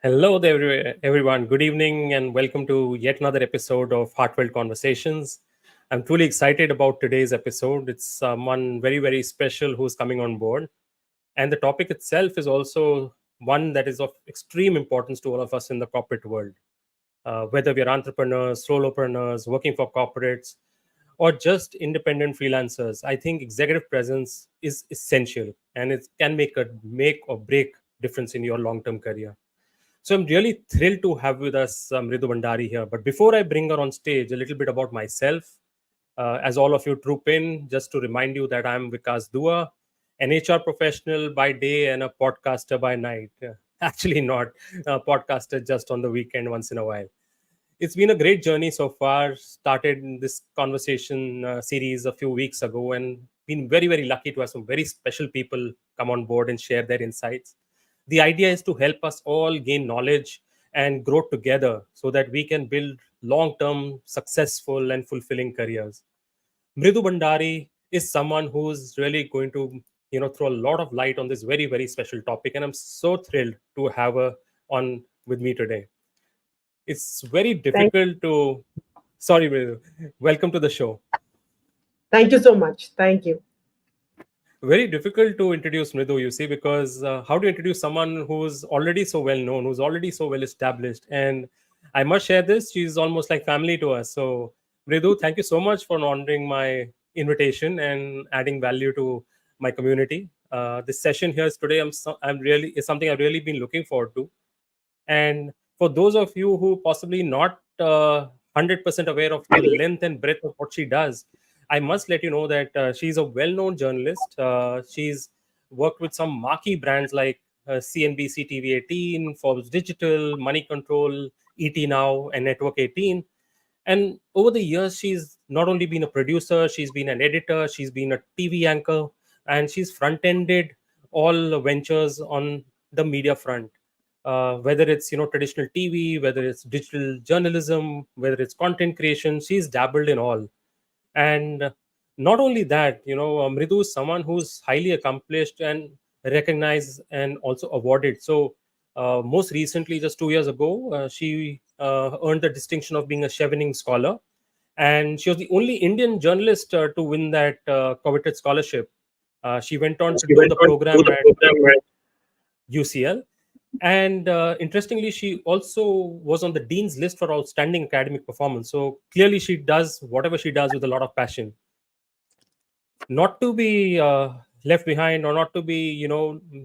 Hello there, everyone. Good evening, and welcome to yet another episode of Heartfelt Conversations. I'm truly excited about today's episode. It's someone very, very special who's coming on board. And the topic itself is also one that is of extreme importance to all of us in the corporate world. Whether we're entrepreneurs, solopreneurs, working for corporates, or just independent freelancers, I think executive presence is essential and it can make or break difference in your long-term career. So I'm really thrilled to have with us Mridu Bhandari here. But before I bring her on stage, a little bit about myself. As all of you troop in, just to remind you that I'm Vikas Dua, an HR professional by day and a podcaster by night. Actually, not a podcaster just on the weekend once in a while. It's been a great journey so far. Started in this conversation series a few weeks ago and been very, very lucky to have some very special people come on board and share their insights. The idea is to help us all gain knowledge and grow together so that we can build long term, successful, and fulfilling careers. Mridu Bhandari is someone who's really going to throw a lot of light on this very, very special topic. And I'm so thrilled to have her on with me today. It's very Thank, difficult to. Sorry, Mridu. Welcome to the show. thank you so much. Thank you. Very difficult to introduce Mridu, you see, because how to introduce someone who's already so well known, who's already so well established? And I must share this, she's almost like family to us. So, Mridu, thank you so much for honoring my invitation and adding value to my community. This session here is today, I'm really, is something I've really been looking forward to. And for those of you who possibly not 100% aware of the length and breadth of what she does, I must let you know that she's a well-known journalist. She's worked with some marquee brands like CNBC TV 18, Forbes Digital, Money Control, ET Now, and Network 18. And over the years, she's not only been a producer, she's been an editor, she's been a TV anchor, and she's front-ended all ventures on the media front. Whether it's traditional TV, whether it's digital journalism, whether it's content creation, she's dabbled in all. And not only that, Mridu is someone who's highly accomplished and recognized and also awarded. So, most recently, just 2 years ago, she earned the distinction of being a Chevening Scholar. And she was the only Indian journalist to win that coveted scholarship. She went on to She do went the on to do program the at program at UCL. And interestingly, she also was on the dean's list for outstanding academic performance. So clearly, she does whatever she does with a lot of passion. Not to be left behind or not to be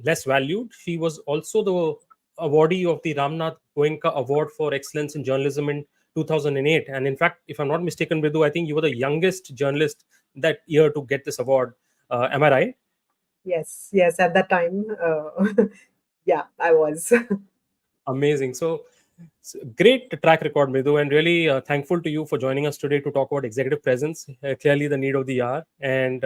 less valued, she was also the awardee of the Ramnath Goenka Award for Excellence in Journalism in 2008. And in fact, if I'm not mistaken, Bidu, I think you were the youngest journalist that year to get this award. Am I right? Yes, yes, at that time. Yeah, I was. Amazing. Great track record, Midhu, and really thankful to you for joining us today to talk about executive presence, clearly the need of the hour. And,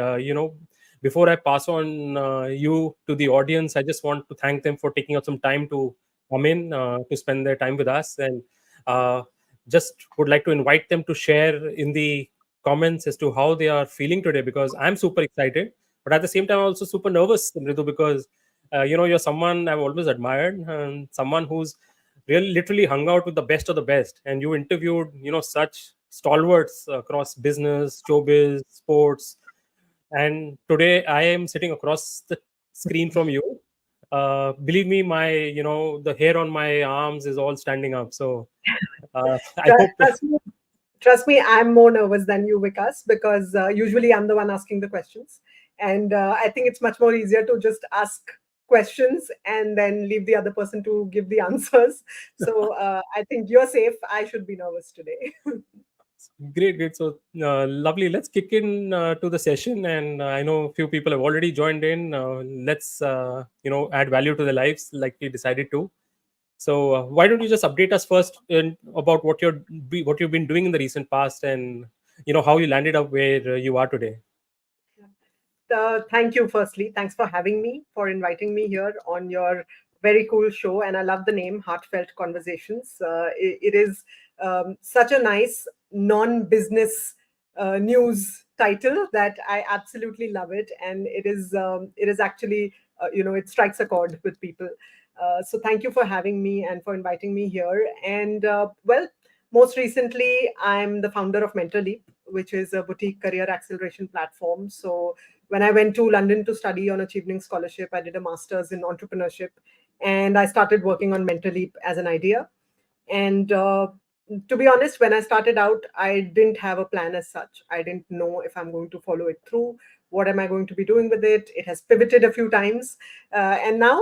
before I pass on you to the audience, I just want to thank them for taking out some time to come in to spend their time with us. And uh, just would like to invite them to share in the comments as to how they are feeling today, because I'm super excited. But at the same time, I'm also super nervous, Mridu, because you're someone I've always admired and someone who's really literally hung out with the best of the best, and you interviewed such stalwarts across business, showbiz, sports. And today I am sitting across the screen from you. Believe me, my the hair on my arms is all standing up. So I Trust, hope trust me, trust me, I'm more nervous than you, Vikas, because usually I'm the one asking the questions. And I think it's much more easier to just ask questions and then leave the other person to give the answers. So I think you're safe. I should be nervous today. great, great. So lovely. Let's kick in to the session, and I know a few people have already joined in. Let's add value to their lives, like we decided to. So why don't you just update us first about what you've been doing in the recent past, and how you landed up where you are today. Thank you, firstly. Thanks for having me, for inviting me here on your very cool show. And I love the name, Heartfelt Conversations. It is such a nice non business news title that I absolutely love it. And it is actually, it strikes a chord with people. So thank you for having me and for inviting me here. And well, most recently, I'm the founder of Mentor Leap, which is a boutique career acceleration platform. So when I went to London to study on Achieving Scholarship, I did a master's in entrepreneurship, and I started working on Mentor Leap as an idea. And to be honest, when I started out, I didn't have a plan as such. I didn't know if I'm going to follow it through. What am I going to be doing with it? It has pivoted a few times. And now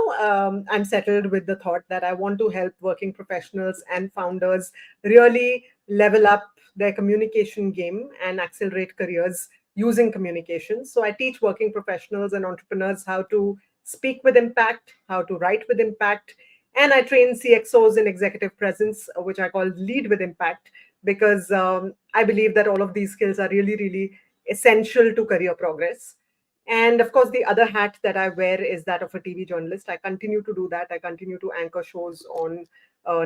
I'm settled with the thought that I want to help working professionals and founders really level up their communication game and accelerate careers using communication. So I teach working professionals and entrepreneurs how to speak with impact, how to write with impact, and I train CXOs in executive presence, which I call lead with impact, because I believe that all of these skills are really, really essential to career progress. And of course, the other hat that I wear is that of a TV journalist. I continue to do that. I continue to anchor shows on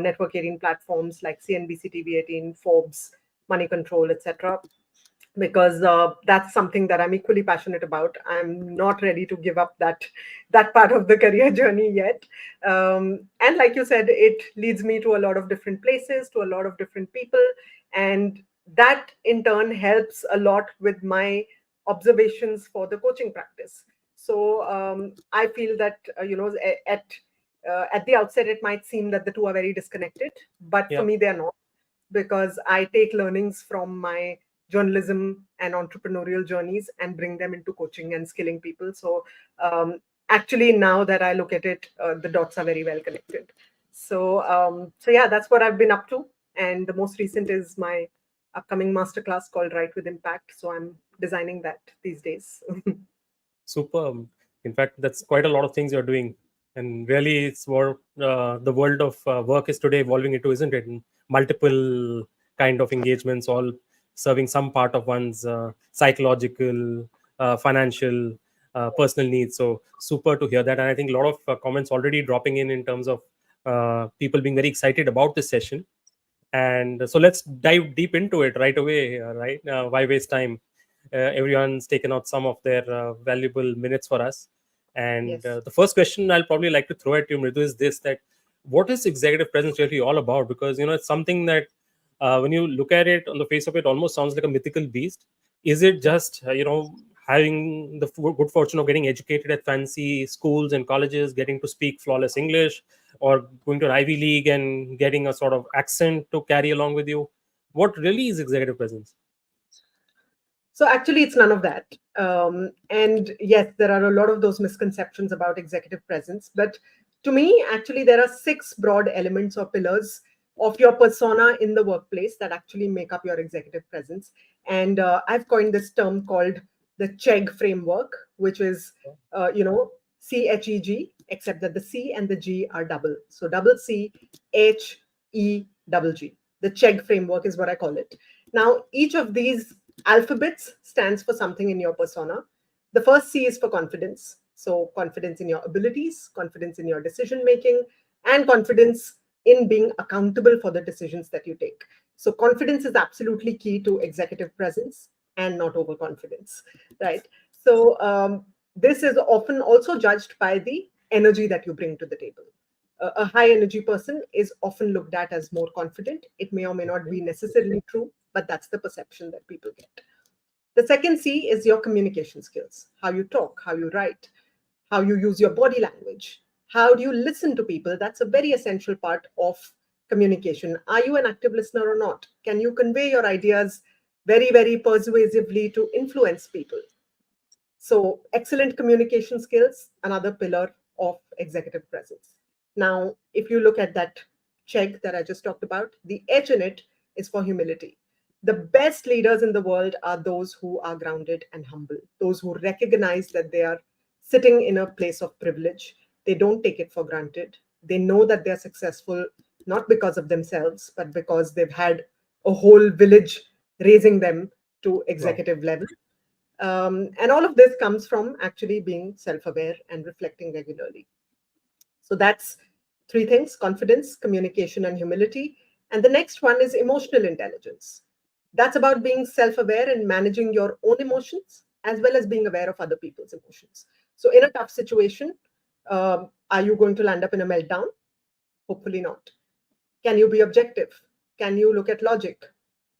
network 18 platforms like CNBC TV 18, Forbes, Money Control, etc., because that's something that I'm equally passionate about. I'm not ready to give up that part of the career journey yet. And like you said, it leads me to a lot of different places, to a lot of different people, and that in turn helps a lot with my observations for the coaching practice. So I feel that at the outset it might seem that the two are very disconnected, but for Yeah. me they're not, because I take learnings from my journalism and entrepreneurial journeys and bring them into coaching and skilling people. So actually, now that I look at it, the dots are very well connected. So yeah, that's what I've been up to. And the most recent is my upcoming masterclass called Write with Impact. So I'm designing that these days. Superb. In fact, that's quite a lot of things you're doing, and really, it's what the world of work is today evolving into, isn't it? And multiple kind of engagements, all serving some part of one's psychological, financial, personal needs. So super to hear that, and I think a lot of comments already dropping in terms of people being very excited about this session. And so let's dive deep into it right away. Right? Why waste time? Everyone's taken out some of their valuable minutes for us. And Yes. the first question I'll probably like to throw at you, Mridu, is this: that what is executive presence really all about? Because it's something that when you look at it on the face of it, almost sounds like a mythical beast. Is it just having the good fortune of getting educated at fancy schools and colleges, getting to speak flawless English, or going to an Ivy League and getting a sort of accent to carry along with you? What really is executive presence? So actually, it's none of that. And yes, there are a lot of those misconceptions about executive presence. But to me, actually, there are six broad elements or pillars of your persona in the workplace that actually make up your executive presence. And I've coined this term called the CHEG framework, which is, CHEG, except that the C and the G are double. So double C, H, E, double G. The CHEG framework is what I call it. Now, each of these alphabets stands for something in your persona. The first C is for confidence. So, confidence in your abilities, confidence in your decision making, and confidence in being accountable for the decisions that you take. So, confidence is absolutely key to executive presence and not overconfidence, right? So, this is often also judged by the energy that you bring to the table. A high energy person is often looked at as more confident. It may or may not Okay. be necessarily true, but that's the perception that people get. The second C is your communication skills: how you talk, how you write, how you use your body language, how do you listen to people. That's a very essential part of communication. Are you an active listener or not? Can you convey your ideas very, very persuasively to influence people? So, excellent communication skills, another pillar of executive presence. Now, if you look at that check that I just talked about, the H in it is for humility. The best leaders in the world are those who are grounded and humble, those who recognize that they are sitting in a place of privilege. They don't take it for granted. They know that they're successful not because of themselves, but because they've had a whole village raising them to Wow. executive level. And all of this comes from actually being self aware and reflecting regularly. So that's three things: confidence, communication, and humility. And the next one is emotional intelligence. That's about being self aware and managing your own emotions as well as being aware of other people's emotions. So, in a tough situation, Are you going to land up in a meltdown? Hopefully not. Can you be objective? Can you look at logic?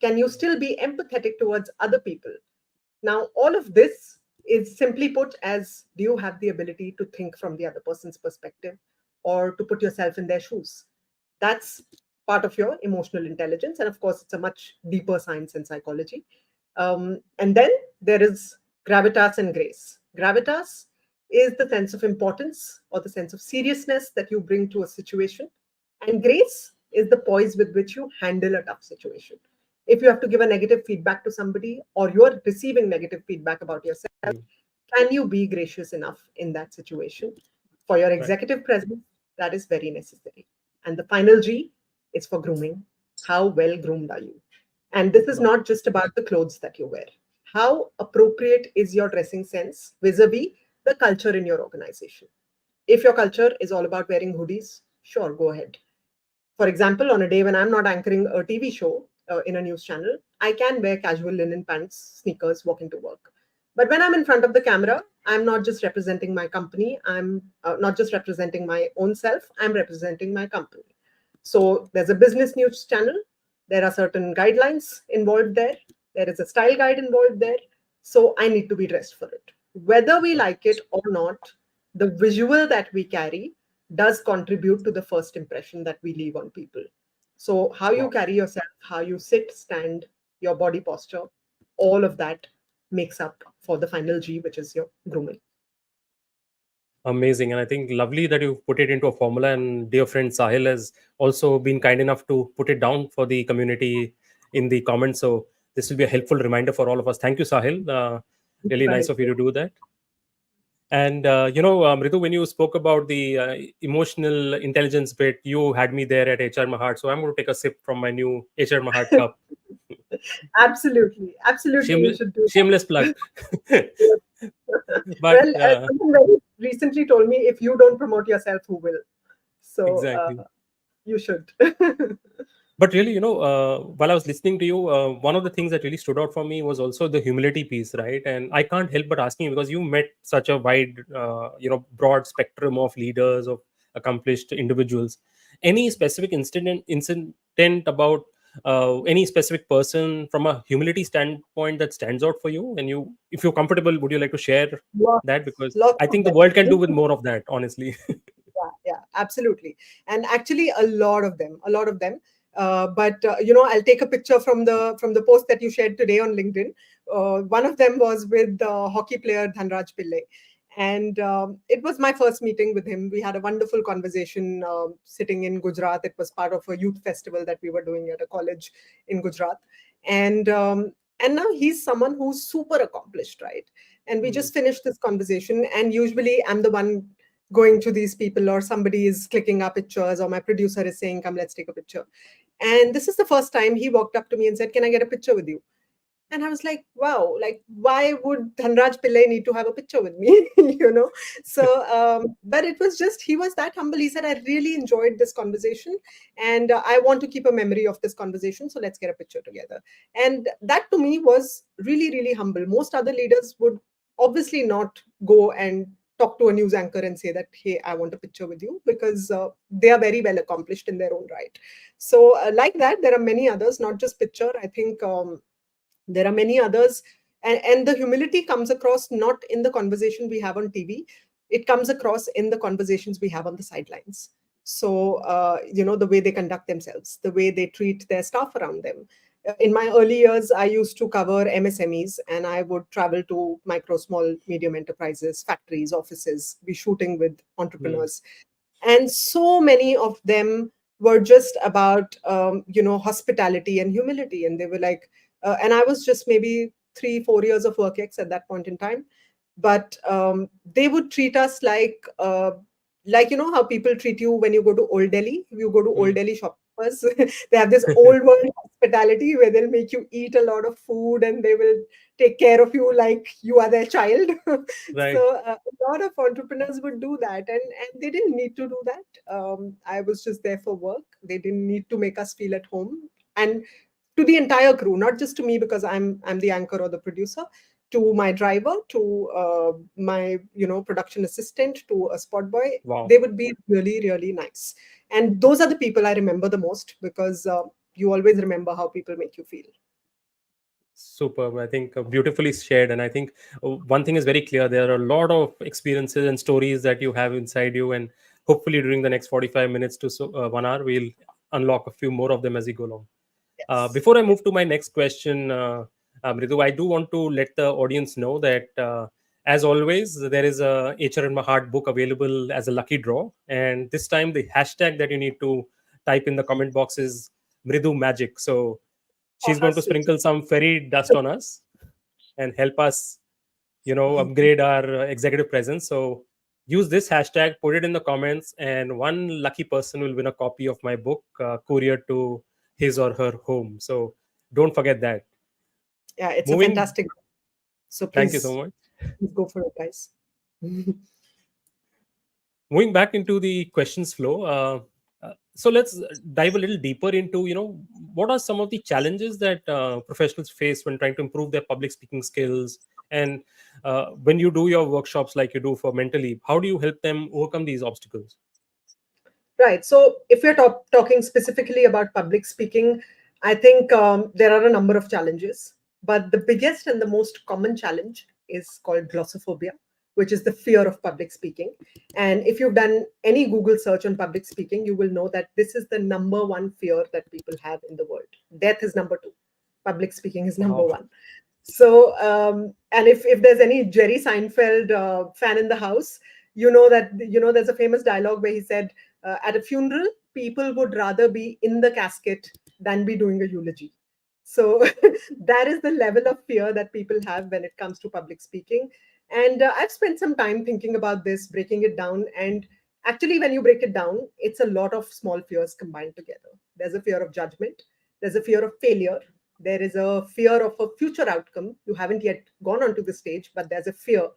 Can you still be empathetic towards other people? Now, all of this is simply put as, do you have the ability to think from the other person's perspective or to put yourself in their shoes? That's part of your emotional intelligence. And of course, it's a much deeper science in psychology. And then there is gravitas and grace. Gravitas is the sense of importance or the sense of seriousness that you bring to a situation. And grace is the poise with which you handle a tough situation. If you have to give a negative feedback to somebody or you're receiving negative feedback about yourself, Mm. can you be gracious enough in that situation? For your Right. executive presence, that is very necessary. And the final G is for grooming. How well groomed are you? And this is Wow. not just about the clothes that you wear. How appropriate is your dressing sense vis a vis the culture in your organization? If your culture is all about wearing hoodies, sure, go ahead. For example, on a day when I'm not anchoring a TV show in a news channel, I can wear casual linen pants, sneakers, walk into work. But when I'm in front of the camera, I'm not just representing my company. I'm not just representing my own self. I'm representing my company. So there's a business news channel. There are certain guidelines involved there. There is a style guide involved there. So I need to be dressed for it. Whether we like it or not, the visual that we carry does contribute to the first impression that we leave on people. So, how you Wow. carry yourself, how you sit, stand, your body posture, all of that makes up for the final G, which is your grooming. Amazing. And I think lovely that you put it into a formula. And dear friend Sahil has also been kind enough to put it down for the community in the comments. So this will be a helpful reminder for all of us. Thank you, Sahil. Really nice of you to do that. And Mridu, when you spoke about the emotional intelligence bit, you had me there at HR Mahat. So I'm going to take a sip from my new HR Mahat cup. Absolutely, absolutely, you Shameless, should do shameless plug. that. But Well, someone very recently told me, if you don't promote yourself, who will? So exactly. you should. But really, while I was listening to you, one of the things that really stood out for me was also the humility piece, right? And I can't help but asking, because you met such a wide, broad spectrum of leaders, of accomplished individuals. Any specific incident about any specific person from a humility standpoint that stands out for you? And if you're comfortable, would you like to share that? Lots, Because lots I of think the them. world can do with more of that, honestly. Yeah, absolutely. And actually, a lot of them, a lot of them. But I'll take a picture from the post that you shared today on LinkedIn. One of them was with the hockey player Dhanraj Pillai, and it was my first meeting with him. We had a wonderful conversation sitting in Gujarat. It was part of a youth festival that we were doing at a college in Gujarat, and and now he's someone who's super accomplished, right? And we Mm. just finished this conversation, and usually I'm the one going to these people, or somebody is clicking our pictures, or my producer is saying, come, let's take a picture. And this is the first time he walked up to me and said, can I get a picture with you? And I was like, wow, like, why would Dhanraj Pillai need to have a picture with me? So but it was just, he was that humble. He said, I really enjoyed this conversation, and I want to keep a memory of this conversation, so let's get a picture together. And that to me was really, really humble. Most other leaders would obviously not go and talk to a news anchor and say that, hey, I want a picture with you, because they are very well accomplished in their own right. So like that, there are many others, not just picture. I think there are many others. And the humility comes across not in the conversation we have on TV. It comes across in the conversations we have on the sidelines. So the way they conduct themselves, the way they treat their staff around them. In my early years, I used to cover MSMEs, and I would travel to micro, small, medium enterprises, factories, offices, be shooting with Mm. entrepreneurs. And so many of them were just about hospitality and humility. And they were like, and I was just maybe 3-4 years of work ex at that point in time. But they would treat us like how people treat you when you go to Old Delhi. If you go to Old Mm. Delhi shoppers, they have this old world hospitality where they'll make you eat a lot of food, and they will take care of you like you are their child. Right. So a lot of entrepreneurs would do that, and they didn't need to do that. I was just there for work. They didn't need to make us feel at home. And to the entire crew, not just to me because I'm the anchor or the producer, to my driver, to my production assistant, to a spot boy. Wow. They would be really, really nice. And those are the people I remember the most, because you always remember how people make you feel. Superb. I think beautifully shared. And I think one thing is very clear. There are a lot of experiences and stories that you have inside you. And hopefully, during the next 45 minutes to 1 hour, we'll unlock a few more of them as we go along. Yes. Before I Yes. move to my next question, Mridu, I do want to let the audience know that, as always, there is a HR in My Heart book available as a lucky draw. And this time, the hashtag that you need to type in the comment box is Mridu Magic. So Oh, she's how going to sweet. sprinkle some fairy dust on us and help us, upgrade our executive presence. So use this hashtag, put it in the comments, and one lucky person will win a copy of my book, couriered to his or her home. So don't forget that. Yeah, it's a Moving, fantastic. So thank you so much. please go for it, guys. Moving back into the questions flow, so let's dive a little deeper into, what are some of the challenges that professionals face when trying to improve their public speaking skills, and when you do your workshops like you do for Mentally, how do you help them overcome these obstacles? Right. So, if we're talking specifically about public speaking, I think there are a number of challenges. But the biggest and the most common challenge is called glossophobia, which is the fear of public speaking. And if you've done any Google search on public speaking, you will know that this is the number one fear that people have in the world. Death is number two, public speaking is number Wow. one. So, and if there's any Jerry Seinfeld fan in the house, there's a famous dialogue where he said, "At a funeral, people would rather be in the casket than be doing a eulogy." So that is the level of fear that people have when it comes to public speaking. And I've spent some time thinking about this, breaking it down. And actually, when you break it down, it's a lot of small fears combined together. There's a fear of judgment. There's a fear of failure. There is a fear of a future outcome. You haven't yet gone onto the stage, but there's a fear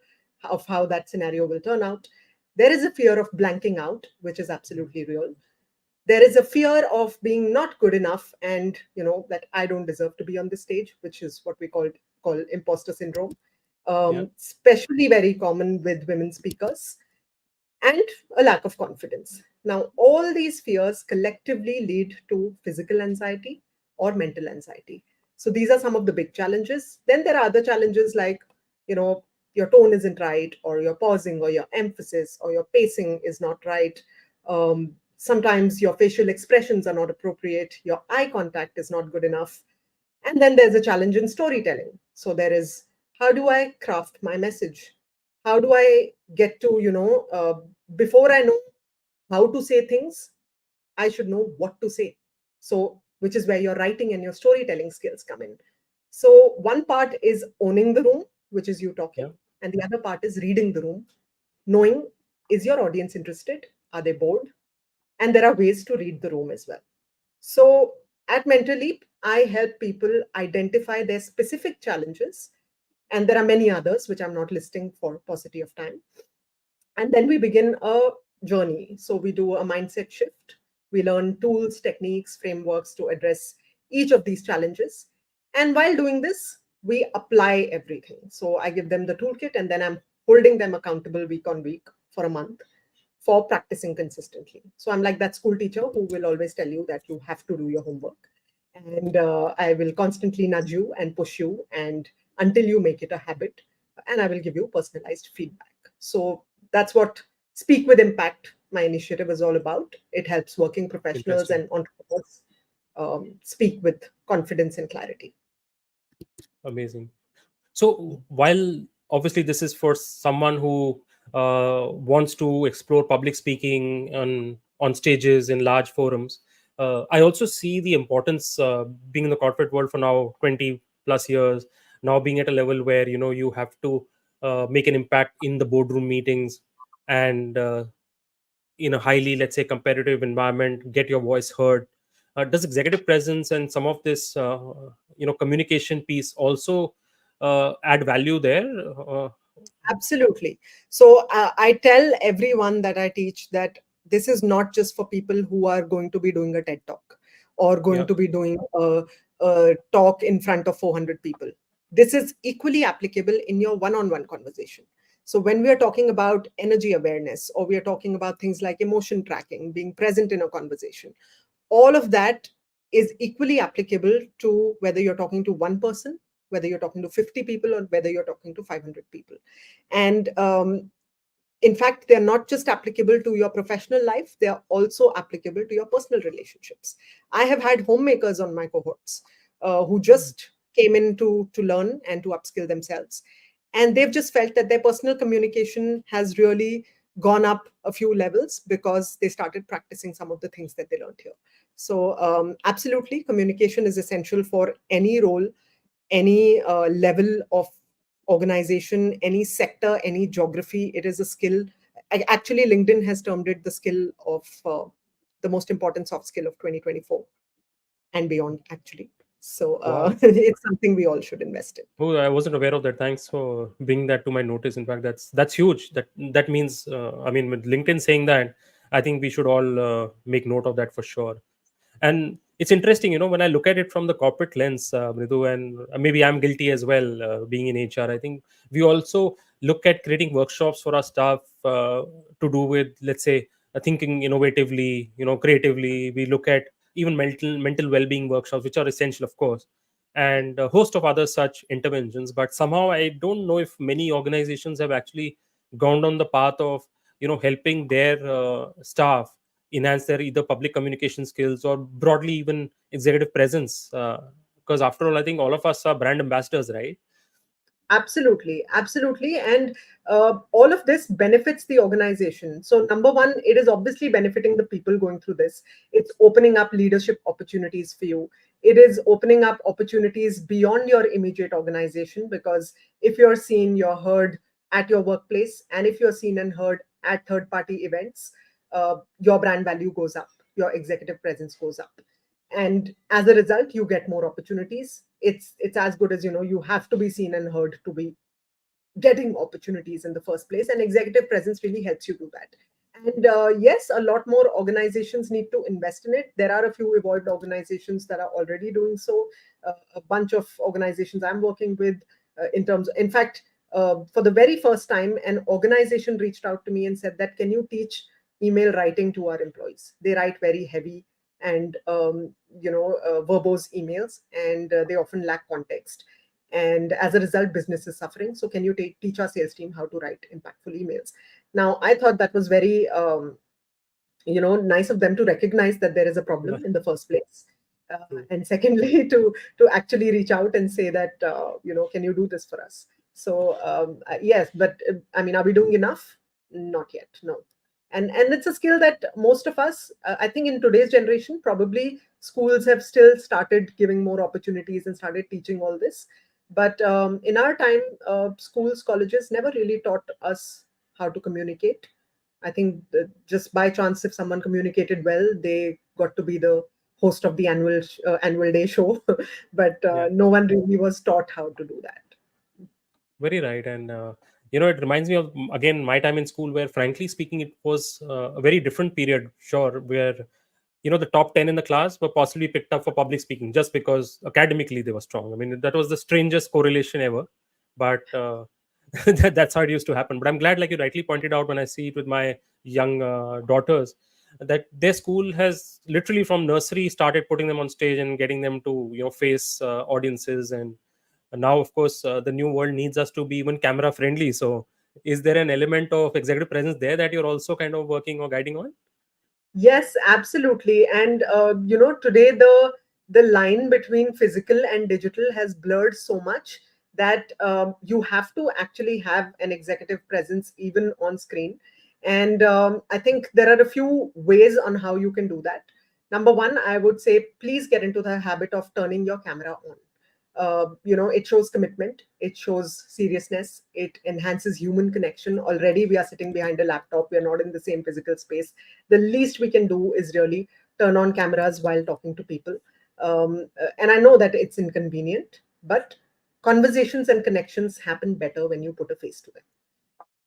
of how that scenario will turn out. There is a fear of blanking out, which is absolutely real. There is a fear of being not good enough, and that I don't deserve to be on the stage, which is what we call imposter syndrome. Yeah. Especially very common with women speakers, and a lack of confidence. Now, all these fears collectively lead to physical anxiety or mental anxiety. So, these are some of the big challenges. Then there are other challenges like, you know, your tone isn't right, or you're pausing, or your emphasis, or your pacing is not right. Sometimes your facial expressions are not appropriate, your eye contact is not good enough. And then there's a challenge in storytelling. So there is, how do I craft my message? How do I get to, before I know how to say things, I should know what to say. So, which is where your writing and your storytelling skills come in. So, one part is owning the room, which is you talking, Yeah. and the other part is reading the room, knowing, is your audience interested? Are they bored? And there are ways to read the room as well. So at Mentor Leap, I help people identify their specific challenges, and there are many others which I'm not listing for paucity of time. And then we begin a journey. So we do a mindset shift. We learn tools, techniques, frameworks to address each of these challenges. And while doing this, we apply everything. So I give them the toolkit, and then I'm holding them accountable week on week for a month for practicing consistently. So I'm like that school teacher who will always tell you that you have to do your homework. And I will constantly nudge you and push you, and until you make it a habit, and I will give you personalized feedback. So that's what Speak with Impact, my initiative, is all about. It helps working professionals Interesting. and entrepreneurs speak with confidence and clarity. Amazing. So while obviously this is for someone who wants to explore public speaking on stages in large forums, I also see the importance, being in the corporate world for now 20 plus years, now being at a level where you have to make an impact in the boardroom meetings, and in a highly, let's say, competitive environment, get your voice heard. Does executive presence and some of this communication piece also add value there? Absolutely. So I tell everyone that I teach that this is not just for people who are going to be doing a TED talk or going Yeah. to be doing a talk in front of 400 people. This is equally applicable in your one on one conversation. So, when we are talking about energy awareness, or we are talking about things like emotion tracking, being present in a conversation, all of that is equally applicable to whether you're talking to one person, whether you're talking to 50 people, or whether you're talking to 500 people. And in fact, they're not just applicable to your professional life, they are also applicable to your personal relationships. I have had homemakers on my cohorts who just came in to learn and to upskill themselves. And they've just felt that their personal communication has really gone up a few levels because they started practicing some of the things that they learned here. So, absolutely, communication is essential for any role, any level of organization, any sector, any geography. It is a skill. Actually, LinkedIn has termed it the skill of the most important soft skill of 2024 and beyond, actually. So Wow. it's something we all should invest in. Oh, I wasn't aware of that. Thanks for bringing that to my notice. In fact, that's huge. That means, I mean, with LinkedIn saying that, I think we should all make note of that for sure. And it's interesting, when I look at it from the corporate lens, Mridu, and maybe I'm guilty as well, being in HR. I think we also look at creating workshops for our staff to do with, let's say, thinking innovatively, creatively. We look at even mental well-being workshops, which are essential, of course, and a host of other such interventions. But somehow I don't know if many organizations have actually gone down the path of helping their staff enhance their either public communication skills or broadly even executive presence, because after all, I think all of us are brand ambassadors, right? Absolutely, absolutely. And all of this benefits the organization. So, number one, it is obviously benefiting the people going through this. It's opening up leadership opportunities for you. It is opening up opportunities beyond your immediate organization, because if you're seen, you're heard at your workplace, and if you're seen and heard at third party events, your brand value goes up, your executive presence goes up, and as a result you get more opportunities. It's as good as, you have to be seen and heard to be getting opportunities in the first place, and executive presence really helps you do that. And yes, a lot more organizations need to invest in it. There are a few evolved organizations that are already doing so. A bunch of organizations I'm working with, in fact, for the very first time, an organization reached out to me and said that, can you teach email writing to our employees? They write very heavy and verbose emails, and they often lack context, and as a result business is suffering. So can you teach our sales team how to write impactful emails? Now, I thought that was very nice of them to recognize that there is a problem Yeah, in the first place, true. and secondly to actually reach out and say that, can you do this for us? So yes, but I mean, are we doing enough? Not yet, no. And it's a skill that most of us, I think in today's generation, probably schools have still started giving more opportunities and started teaching all this. But in our time, schools, colleges never really taught us how to communicate. I think that just by chance, if someone communicated well, they got to be the host of the annual day show, but Yeah, no one really was taught how to do that. very right. And it reminds me of, again, my time in school, where frankly speaking, it was a very different period, sure, where the top 10 in the class were possibly picked up for public speaking just because academically they were strong. I mean, that was the strangest correlation ever, but that's how it used to happen. But I'm glad, like you rightly pointed out, when I see it with my young daughters, that their school has literally from nursery started putting them on stage and getting them to face audiences. And now, of course, the new world needs us to be even camera friendly. So is there an element of executive presence there that you're also kind of working or guiding on? Yes, absolutely. And today the line between physical and digital has blurred so much that you have to actually have an executive presence even on screen. And I think there are a few ways on how you can do that. Number one, I would say, please get into the habit of turning your camera on. It shows commitment, it shows seriousness, it enhances human connection. Already we are sitting behind a laptop, we are not in the same physical space. The least we can do is really turn on cameras while talking to people. And I know that it's inconvenient, but conversations and connections happen better when you put a face to them.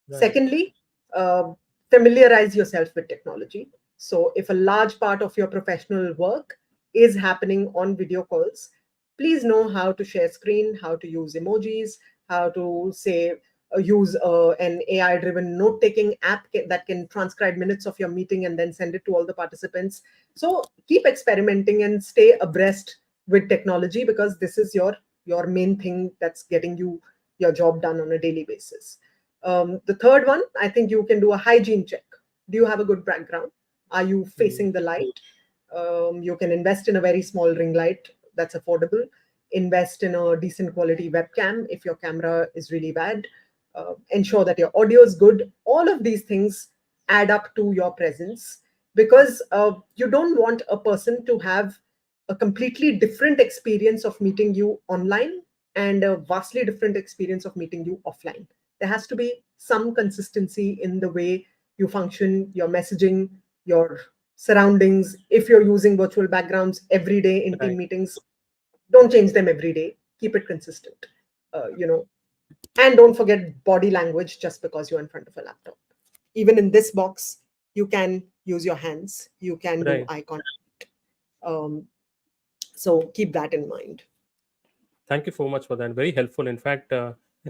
Right. Secondly, uh, familiarize yourself with technology. So, if a large part of your professional work is happening on video calls, please know how to share screen, how to use emojis, how to say use an AI driven note taking app that can transcribe minutes of your meeting and then send it to all the participants. So keep experimenting and stay abreast with technology, because this is your main thing that's getting you your job done on a daily basis. The third one, I think you can do a hygiene check. Do you have a good background? Are you Mm. facing the light? You can invest in a very small ring light that's affordable. Invest in a decent quality webcam if your camera is really bad. Ensure that your audio is good. All of these things add up to your presence, because you don't want a person to have a completely different experience of meeting you online and a vastly different experience of meeting you offline. There has to be some consistency in the way you function, your messaging, your surroundings. If you're using virtual backgrounds every day in team Right. meetings, don't change them every day. Keep it consistent. You know, and don't forget body language just because you're in front of a laptop. Even in this box, you can use your hands, you can do Right. eye contact. Um, so keep that in mind. Thank you so much for that. Very helpful. In fact,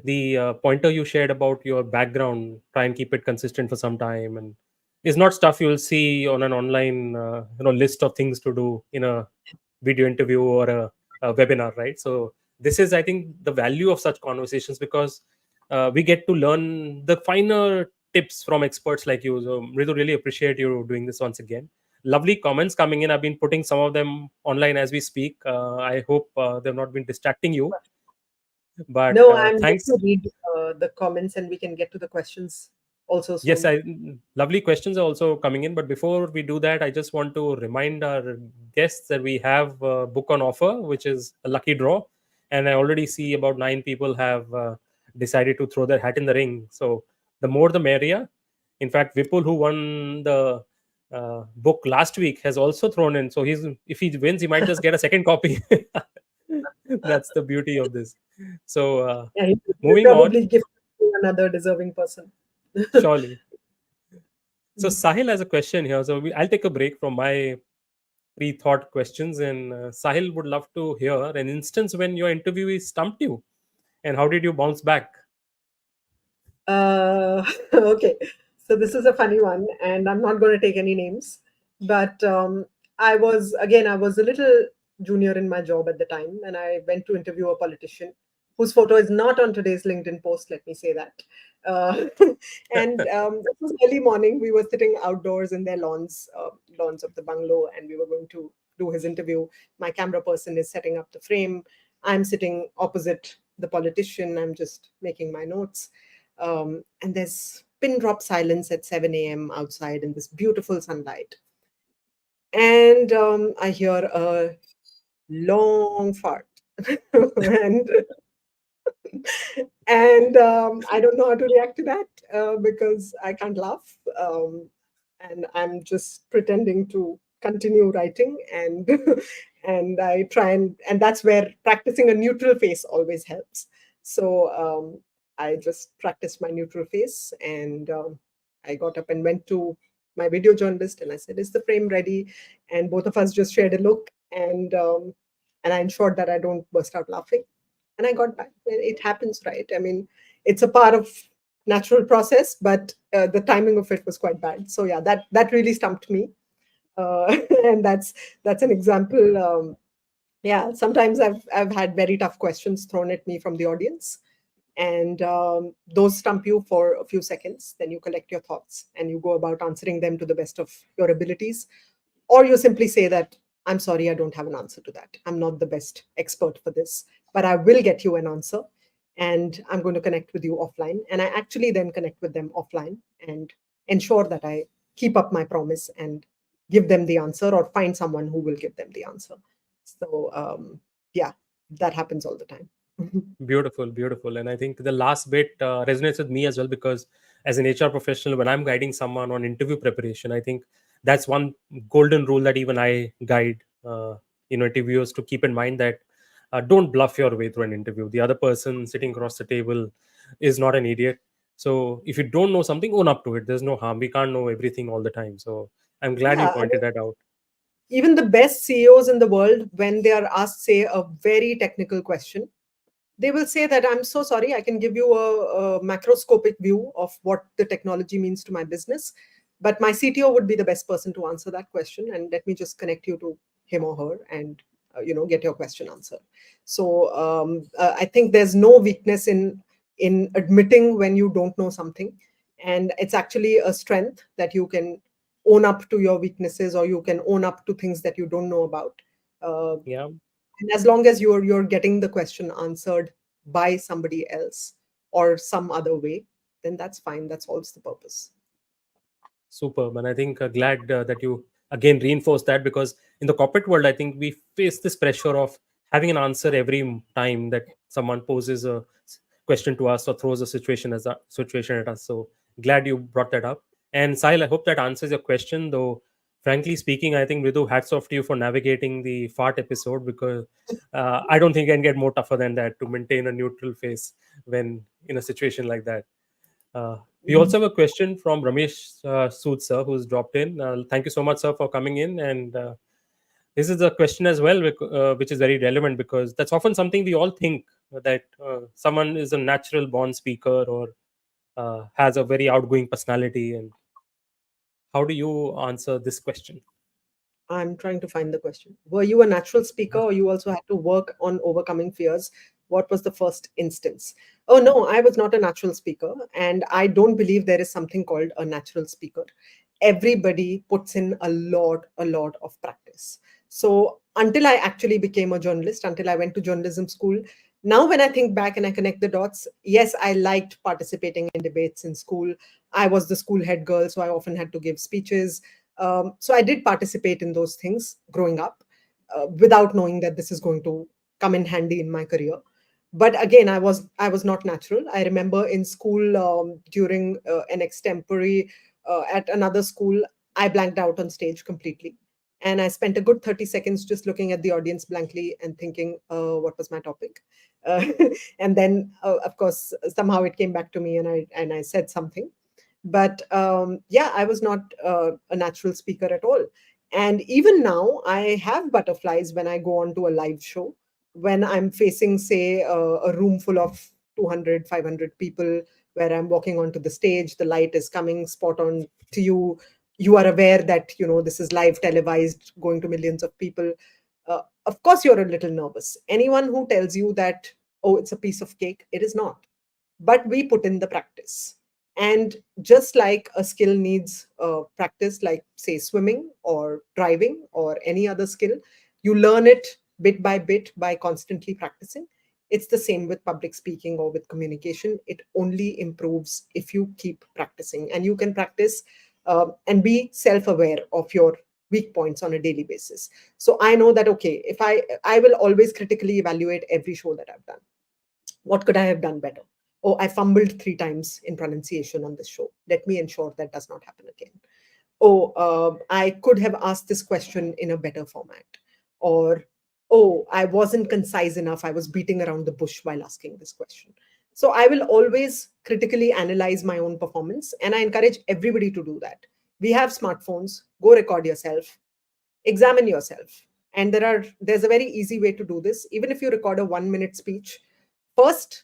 the pointer you shared about your background, try and keep it consistent for some time, and is not stuff you'll see on an online, list of things to do in a video interview or a webinar, right? So this is, I think, the value of such conversations, because we get to learn the finer tips from experts like you. So Mridu, really appreciate you doing this once again. Lovely comments coming in. I've been putting some of them online as we speak. I hope they've not been distracting you. But No, I'm yet thanks. to read the comments, and we can get to the questions also Yes, soon. lovely questions are also coming in. But before we do that, I just want to remind our guests that we have a book on offer, which is a lucky draw. And I already see about 9 people have decided to throw their hat in the ring. So the more the merrier. In fact, Vipul, who won the book last week, has also thrown in. So if he wins, he might just get a second copy. That's the beauty of this. So Yeah, he'll moving on, probably gift it to another deserving person. surely. So Sahil has a question here. So I'll take a break from my pre-thought questions, and Sahil would love to hear an instance when your interviewee stumped you, and how did you bounce back? Okay, so this is a funny one, and I'm not going to take any names, but I was a little junior in my job at the time, and I went to interview a politician whose photo is not on today's LinkedIn post. Let me say that. Uh, and This was early morning. We were sitting outdoors in their lawns of the bungalow, and we were going to do his interview. My camera person is setting up the frame. I'm sitting opposite the politician. I'm just making my notes, and there's pin drop silence at 7 a.m. outside in this beautiful sunlight. And I hear a long fart. and I don't know how to react to that because I can't laugh. And I'm just pretending to continue writing, and and I try and that's where practicing a neutral face always helps. So I just practiced my neutral face, and I got up and went to my video journalist and I said, "Is the frame ready?" And both of us just shared a look, and I ensured that I don't burst out laughing, and I got back. It happens, right? I mean, it's a part of natural process, but the timing of it was quite bad. So yeah, that really stumped me, and that's an example. Yeah, sometimes I've had very tough questions thrown at me from the audience, and those stump you for a few seconds. Then you collect your thoughts and you go about answering them to the best of your abilities, or you simply say that, "I'm sorry, I don't have an answer to that. I'm not the best expert for this, but I will get you an answer, and I'm going to connect with you offline." And I actually then connect with them offline and ensure that I keep up my promise and give them the answer or find someone who will give them the answer. So yeah, that happens all the time. Beautiful, beautiful. And I think the last bit resonates with me as well, because as an HR professional, when I'm guiding someone on interview preparation, I think that's one golden rule that even I guide, interviewers to keep in mind, that don't bluff your way through an interview. The other person sitting across the table is not an idiot. So if you don't know something, own up to it. There's no harm. We can't know everything all the time. So I'm glad you Yeah, I pointed mean, that out. Even the best CEOs in the world, when they are asked, say, a very technical question, they will say that, I'm so sorry, I can give you a macroscopic view of what the technology means to my business, but my CTO would be the best person to answer that question, and let me just connect you to him or her, and get your question answered. So I think there's no weakness in admitting when you don't know something, and it's actually a strength that you can own up to your weaknesses, or you can own up to things that you don't know about. uh, Yeah. and as long as you're getting the question answered by somebody else or some other way, then that's fine. That solves the purpose. Superb. And I think glad that you again reinforced that, because in the corporate world, I think we face this pressure of having an answer every time that someone poses a question to us or throws a situation at us. So glad you brought that up. And Sahil, I hope that answers your question. Though, frankly speaking, I think Mridu, hats off to you for navigating the fart episode, because I don't think I can get more tougher than that to maintain a neutral face when in a situation like that. We also have a question from Ramesh Sood, sir, who's dropped in. Thank you so much, sir, for coming in. And this is a question as well, which is very relevant, because that's often something we all think, that someone is a natural born speaker or has a very outgoing personality. And how do you answer this question? I'm trying to find the question. Were you a natural speaker, or you also had to work on overcoming fears? What was the first instance? Oh, no, I was not a natural speaker. And I don't believe there is something called a natural speaker. Everybody puts in a lot of practice. So until I actually became a journalist, until I went to journalism school, now when I think back and I connect the dots, yes, I liked participating in debates in school. I was the school head girl, so I often had to give speeches. So I did participate in those things growing up, without knowing that this is going to come in handy in my career. But again, I was not natural. I remember in school, during an extempore at another school, I blanked out on stage completely, and I spent a good 30 seconds just looking at the audience blankly and thinking, what was my topic? Uh, and then, of course, somehow it came back to me, and I said something. But yeah, I was not a natural speaker at all. And even now, I have butterflies when I go on to a live show, when I'm facing, say, a room full of 200, 500 people, where I'm walking onto the stage, the light is coming spot on to you. You are aware that this is live televised, going to millions of people. Of course you're a little nervous. Anyone who tells you that, oh, it's a piece of cake, it is not. But we put in the practice. And just like a skill needs practice, like, say, swimming or driving or any other skill, you learn it bit by bit by constantly practicing. It's the same with public speaking or with communication. It only improves if you keep practicing, and you can practice and be self-aware of your weak points on a daily basis. So I know that, okay, if I will always critically evaluate every show that I've done. What could I have done better? Oh, I fumbled 3 times in pronunciation on this show. Let me ensure that does not happen again. Oh, I could have asked this question in a better format. Or, oh, I wasn't concise enough. I was beating around the bush while asking this question. So I will always critically analyze my own performance, and I encourage everybody to do that. We have smartphones. Go record yourself, examine yourself. And there's a very easy way to do this. Even if you record a 1 minute speech, first,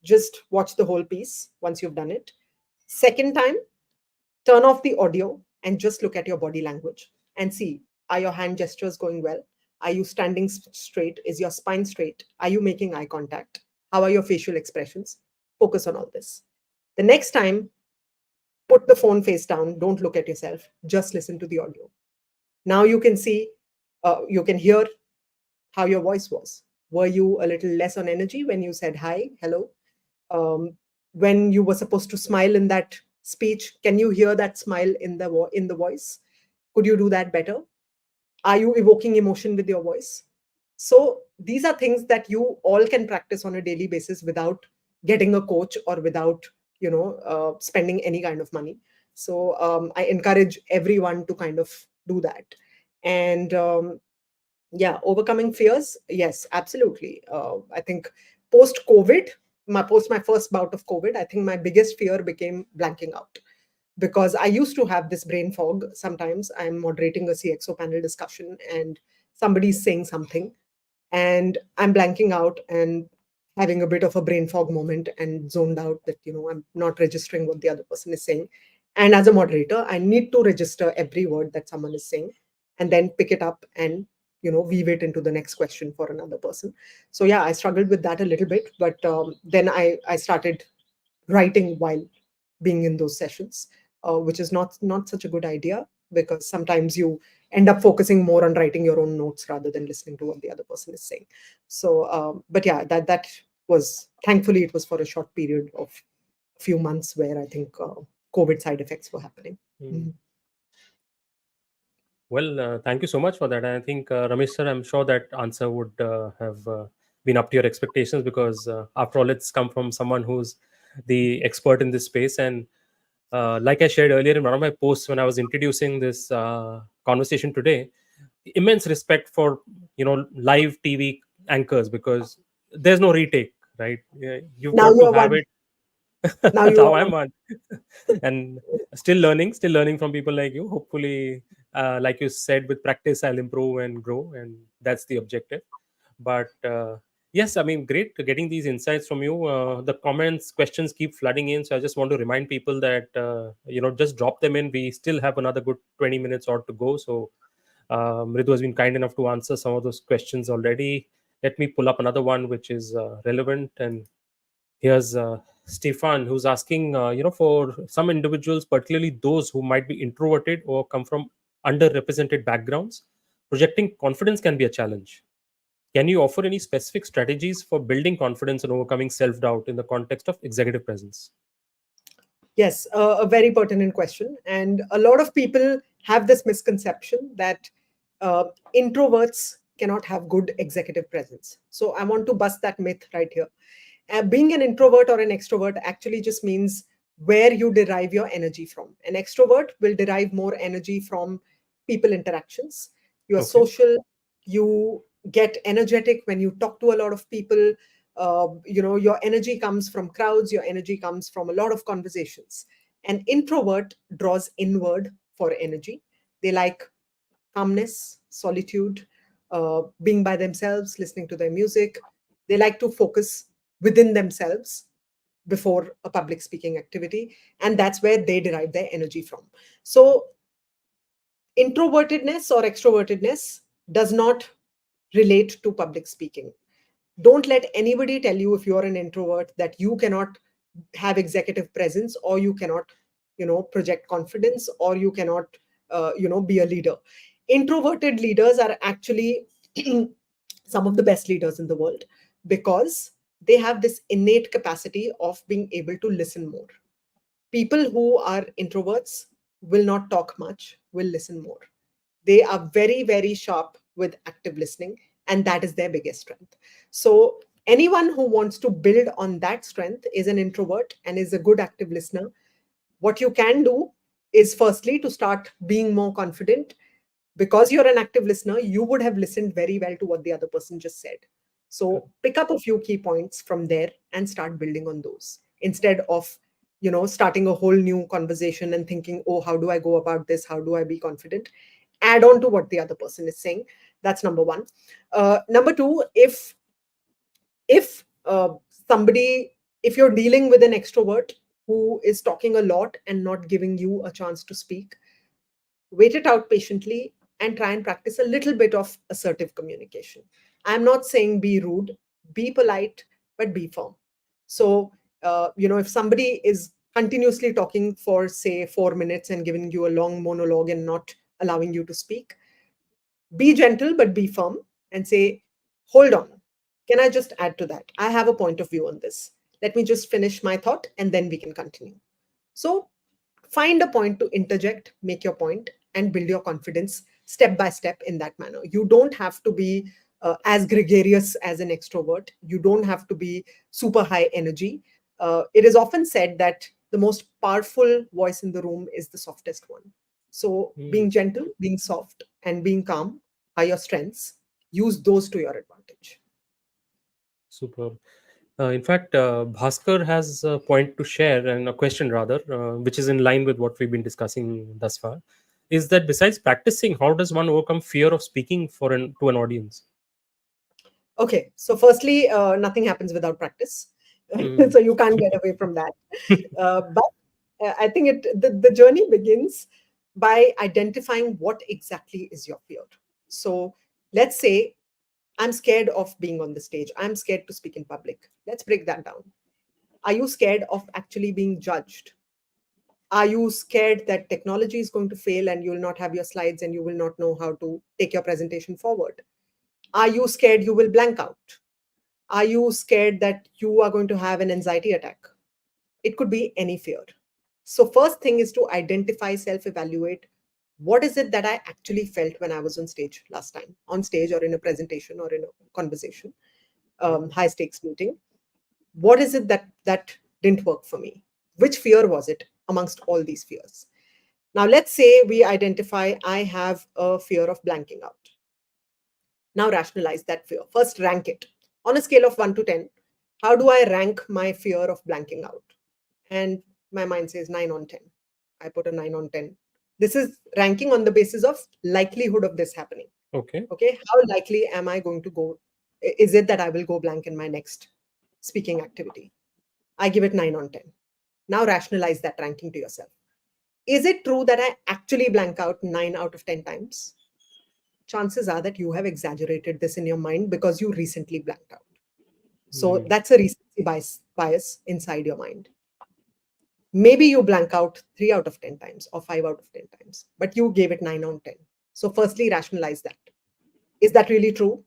just watch the whole piece once you've done it. Second time, turn off the audio and just look at your body language and see, are your hand gestures going well? Are you standing straight? Is your spine straight? Are you making eye contact? How are your facial expressions? Focus on all this. The next time, put the phone face down. Don't look at yourself. Just listen to the audio. Now you can see, you can hear how your voice was. Were you a little less on energy when you said hi, hello? um, when you were supposed to smile in that speech, can you hear that smile in the voice? Could you do that better? Are you evoking emotion with your voice? So these are things that you all can practice on a daily basis without getting a coach or without spending any kind of money. So I encourage everyone to kind of do that. And yeah, overcoming fears, yes, absolutely. I think post COVID, my first bout of COVID, I think my biggest fear became blanking out. because I used to have this brain fog. Sometimes I'm moderating a CXO panel discussion and somebody's saying something and I'm blanking out and having a bit of a brain fog moment and zoned out that, I'm not registering what the other person is saying. And as a moderator, I need to register every word that someone is saying and then pick it up and, weave it into the next question for another person. So yeah, I struggled with that a little bit, but then I started writing while being in those sessions, which is not such a good idea because sometimes you end up focusing more on writing your own notes rather than listening to what the other person is saying. So, but yeah, that was, thankfully it was for a short period of a few months where I think COVID side effects were happening. Hmm. Mhm. Well, thank you so much for that. I think, Ramesh sir, I'm sure that answer would have been up to your expectations because, after all, it's come from someone who's the expert in this space. And like I shared earlier in one of my posts when I was introducing this conversation today, immense respect for live TV anchors because there's no retake, right? Yeah, you've Now got you to are have one. it. Now you Now are I'm one. on. And still learning from people like you. Hopefully, like you said, with practice I'll improve and grow, and that's the objective. But yes, I mean, great getting these insights from you. The comments questions keep flooding in, so I just want to remind people that just drop them in. We still have another good 20 minutes or to go. So Mridu has been kind enough to answer some of those questions already. Let me pull up another one which is relevant. And here's Stefan, who's asking, for some individuals, particularly those who might be introverted or come from underrepresented backgrounds, projecting confidence can be a challenge. Can you offer any specific strategies for building confidence and overcoming self doubt in the context of executive presence? Yes, a very pertinent question. And a lot of people have this misconception that uh, introverts cannot have good executive presence. So I want to bust that myth right here. Being an introvert or an extrovert actually just means where you derive your energy from. An extrovert will derive more energy from people interactions. You are Okay. social, you get energetic when you talk to a lot of people. Your energy comes from crowds, your energy comes from a lot of conversations. An introvert draws inward for energy. They like calmness, solitude, being by themselves, listening to their music. They like to focus within themselves before a public speaking activity. And that's where they derive their energy from. So, introvertedness or extrovertedness does not relate to public speaking. Don't let anybody tell you, if you're an introvert, that you cannot have executive presence, or you cannot project confidence, or you cannot be a leader. Introverted leaders are actually some of the best leaders in the world because they have this innate capacity of being able to listen more. People who are introverts will not talk much, will listen more. They are very, very sharp with active listening, and that is their biggest strength. So, anyone who wants to build on that strength is an introvert and is a good active listener. What you can do is firstly to start being more confident. Because you're an active listener, you would have listened very well to what the other person just said. So pick up a few key points from there and start building on those instead of starting a whole new conversation and thinking, oh, how do I go about this, how do I be confident? Add on to what the other person is saying. That's number one. Number two, if somebody if you're dealing with an extrovert who is talking a lot and not giving you a chance to speak, wait it out patiently and try and practice a little bit of assertive communication. I'm not saying be rude, be polite, but be firm. So, if somebody is continuously talking for, say, 4 minutes and giving you a long monologue and not allowing you to speak, be gentle but be firm and say, hold on. Can I just add to that? I have a point of view on this. Let me just finish my thought and then we can continue. So, find a point to interject, make your point, and build your confidence step by step in that manner. You don't have to be as gregarious as an extrovert. You don't have to be super high energy. It is often said that the most powerful voice in the room is the softest one. So, Hmm. being gentle, being soft, and being calm are your strengths. Use those to your advantage. Super. In fact, Bhaskar has a point to share and a question rather, which is in line with what we've been discussing thus far. Is that besides practicing, how does one overcome fear of speaking to an audience? Okay, so firstly, nothing happens without practice, Mm. so you can't get away from that. But I think the journey begins by identifying what exactly is your fear. So let's say I'm scared of being on the stage. I'm scared to speak in public. Let's break that down. Are you scared of actually being judged? Are you scared that technology is going to fail and you will not have your slides and you will not know how to take your presentation forward? Are you scared you will blank out? Are you scared that you are going to have an anxiety attack? It could be any fear. So, first thing is to identify, self evaluate, what is it that I actually felt when I was on stage last time, on stage or in a presentation or in a conversation, high stakes meeting. What is it that didn't work for me? Which fear was it amongst all these fears? Now, let's say we identify I have a fear of blanking out. Now, rationalize that fear. First, rank it. On a scale of 1 to 10, how do I rank my fear of blanking out? And my mind says 9 on 10. I put a 9 on 10. This is ranking on the basis of likelihood of this happening. Okay. Okay. How likely am I going to go? Is it that I will go blank in my next speaking activity? I give it 9 on 10. Now, rationalize that ranking to yourself. Is it true that I actually blank out 9 out of 10 times? Chances are that you have exaggerated this in your mind because you recently blanked out. So Mm. that's a recency bias inside your mind. Maybe you blank out 3 out of 10 times or 5 out of 10 times, but you gave it 9 out of 10. So, firstly, rationalize that. Is that really true?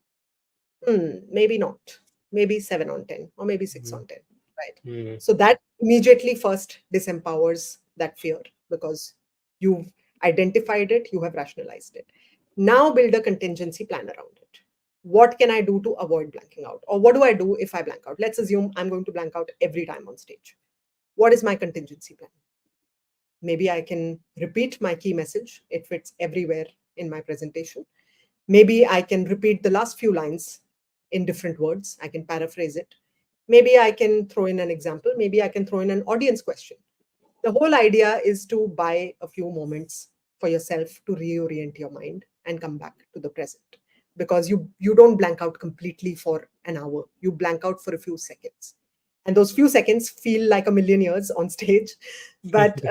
Maybe not. Maybe 7 on 10 or maybe 6 Mm. on 10, right? Mm. So, that immediately first disempowers that fear because you've identified it, you have rationalized it. Now, build a contingency plan around it. What can I do to avoid blanking out? Or what do I do if I blank out? Let's assume I'm going to blank out every time on stage. What is my contingency plan? Maybe I can repeat my key message. It fits everywhere in my presentation. Maybe I can repeat the last few lines in different words. I can paraphrase it. Maybe I can throw in an example. Maybe I can throw in an audience question. The whole idea is to buy a few moments for yourself to reorient your mind and come back to the present because you don't blank out completely for an hour. You blank out for a few seconds, and those few seconds feel like a million years on stage, but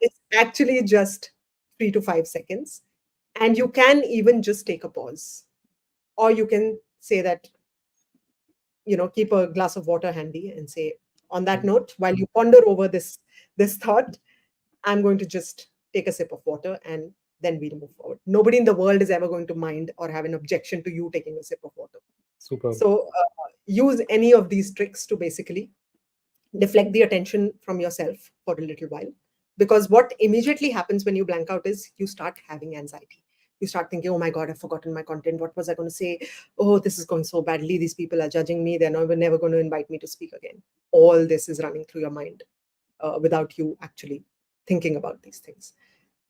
it's actually just 3 to 5 seconds. And you can even just take a pause, or you can say that, keep a glass of water handy and say, on that Mm. note, while you ponder over this thought, I'm going to just take a sip of water and then we'll move forward. Nobody in the world is ever going to mind or have an objection to you taking a sip of water. Superb. So use any of these tricks to basically deflect the attention from yourself for a little while. Because what immediately happens when you blank out is you start having anxiety. You start thinking, oh my God, I've forgotten my content. What was I going to say? Oh, this is going so badly. These people are judging me. They're never going to invite me to speak again. All this is running through your mind without you actually thinking about these things.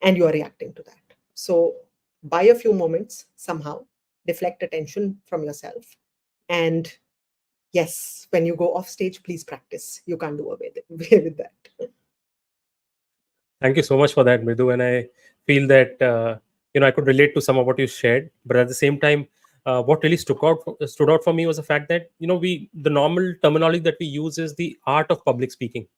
And you are reacting to that. So, buy a few moments somehow, deflect attention from yourself. And yes, when you go off stage, please practice. You can't do away away with that. Thank you so much for that, Mridu. And I feel that I could relate to some of what you shared. But at the same time, what really stood out for me was the fact that we the normal terminology that we use is the art of public speaking,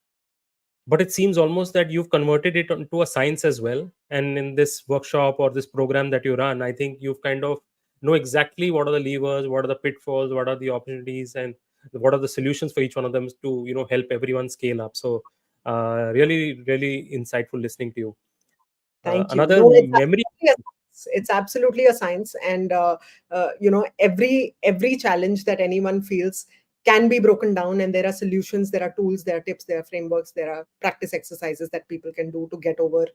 but it seems almost that you've converted it into a science as well. And in this workshop or this program that you run, I think you've kind of know exactly what are the levers, what are the pitfalls, what are the opportunities, and what are the solutions for each one of them to help everyone scale up. So really, really insightful listening to you. Thank you. Another No, it's memory. absolutely a science. It's absolutely a science, and every challenge that anyone feels can be broken down, and there are solutions, there are tools, there are tips, there are frameworks, there are practice exercises that people can do to get over